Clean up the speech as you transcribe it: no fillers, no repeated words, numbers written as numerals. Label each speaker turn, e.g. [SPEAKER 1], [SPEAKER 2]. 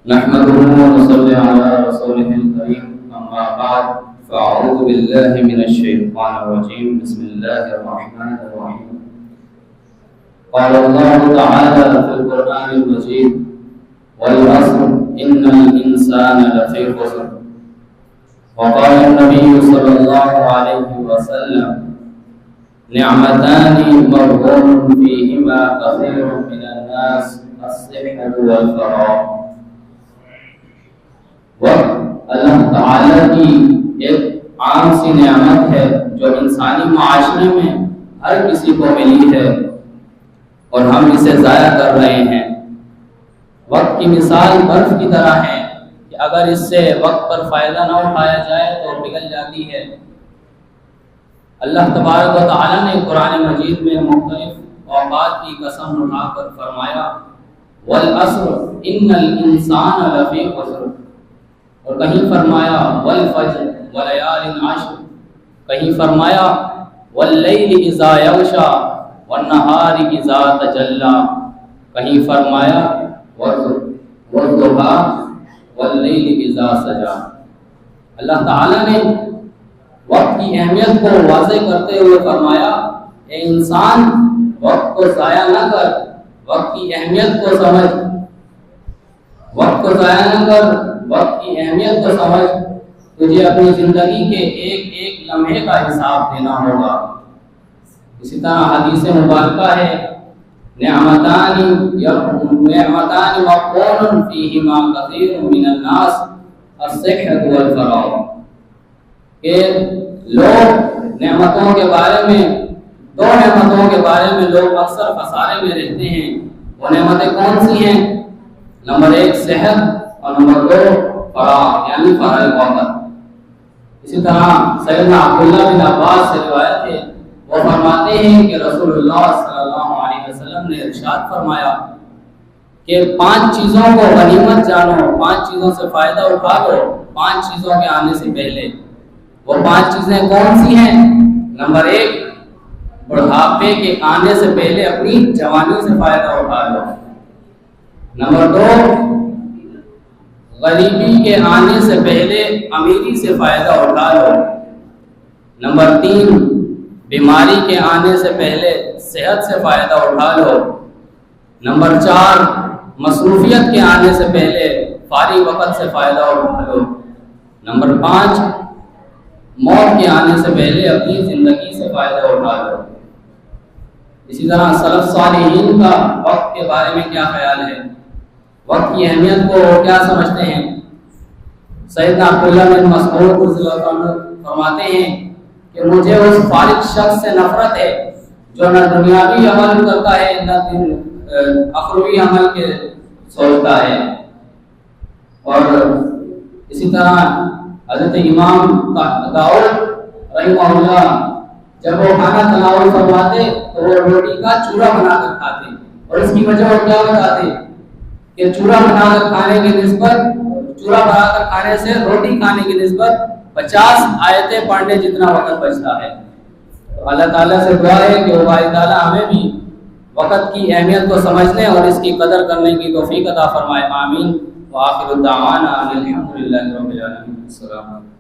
[SPEAKER 1] نحمده ونصلي على رسوله الكريم أما بعد فأعوذ بالله من الشيطان الرجيم بسم الله الرحمن الرحيم قال الله تعالى في القرآن المجيد والعصر إن الإنسان لفي خسر وقال النبي صلى الله عليه وسلم نعمتان مغبون فيهما كثير من الناس الصحة والفراغ۔ وقت اللہ تعالیٰ کی ایک عام سی نعمت ہے جو انسانی معاشرے میں ہر کسی کو ملی ہے اور ہم اسے ضائع کر رہے ہیں۔ وقت کی مثال برف کی طرح ہے کہ اگر اس سے وقت پر فائدہ نہ اٹھایا جائے تو پگھل جاتی ہے۔ اللہ تبارک و تعالیٰ نے قرآن مجید میں مختلف اوقات کی قسم اٹھا کر فرمایا والعصر ان الانسان لفی خسر، اور کہیں فرمایا والفجر ولیال عشر، کہیں فرمایا واللیل اذا یغشی والنہار اذا تجلی، کہیں فرمایا والضحی واللیل اذا سجی۔ اللہ تعالیٰ نے وقت کی اہمیت کو واضح کرتے ہوئے فرمایا اے انسان وقت کو ضائع نہ کر، وقت کی اہمیت کو سمجھ، وقت کو ضائع نہ کر، وقت کی اہمیت کو سمجھ، تجھے اپنی زندگی کے ایک ایک لمحے کا حساب دینا ہوگا۔ اسی طرح حدیث مبارکہ ہے نعمتان مغبون فیہما کثیر من الناس الصحة والفراغ، کہ لوگ نعمتوں کے بارے میں، دو نعمتوں کے بارے میں لوگ اکثر خسارے میں رہتے ہیں۔ وہ نعمتیں کون سی ہیں؟ نمبر 1 صحت اور نمبر 2 فراغ یعنی فارغ وقت۔ اسی طرح سیدنا عبداللہ بن عباس سے روایت ہے، وہ فرماتے ہیں کہ رسول اللہ صلی اللہ علیہ وسلم نے ارشاد فرمایا کہ 5 چیزوں کو غنیمت جانو، 5 چیزوں سے فائدہ اٹھا لو 5 چیزوں کے آنے سے پہلے۔ وہ 5 چیزیں کون سی ہیں؟ نمبر 1 بڑھاپے کے آنے سے پہلے اپنی جوانی سے فائدہ اٹھا لو۔ نمبر 2 غریبی کے آنے سے پہلے امیری سے فائدہ اٹھا لو۔ نمبر 3 بیماری کے آنے سے پہلے صحت سے فائدہ اٹھا لو۔ نمبر 4 مصروفیت کے آنے سے پہلے فارغ وقت سے فائدہ اٹھا لو۔ نمبر 5 موت کے آنے سے پہلے اپنی زندگی سے فائدہ اٹھا لو۔ اسی طرح سلف صالحین کا وقت کے بارے میں کیا خیال ہے، وقت کی اہمیت کو کیا سمجھتے ہیں؟ سیدنا عبداللہ بن مسعود رضی اللہ عنہ فرماتے ہیں کہ مجھے اس فارغ شخص سے نفرت ہے جو نہ دنیاوی عمل کرتا ہے نہ اخروی عمل کے سوچتا ہے۔ اور اسی طرح حضرت امام داؤد رحمہ اللہ جب وہ کھانا تناول فرماتے تو وہ روٹی کا چورا بنا کر کھاتے، اور اس کی وجہ وہ کیا بتاتے کہ چورا بنا کر کھانے کی نسبت، چورا بنا کر کھانے سے روٹی کھانے کی نسبت 50 آیتیں پڑھنے جتنا وقت بچتا ہے۔ تو اللہ تعالیٰ سے دعا ہے کہ وہ باری تعالیٰ ہمیں بھی وقت کی اہمیت کو سمجھنے اور اس کی قدر کرنے کی توفیق عطا فرمائے، آمین۔ وآخر دعوانا الحمد للہ رب العالمین۔ السلام علیکم۔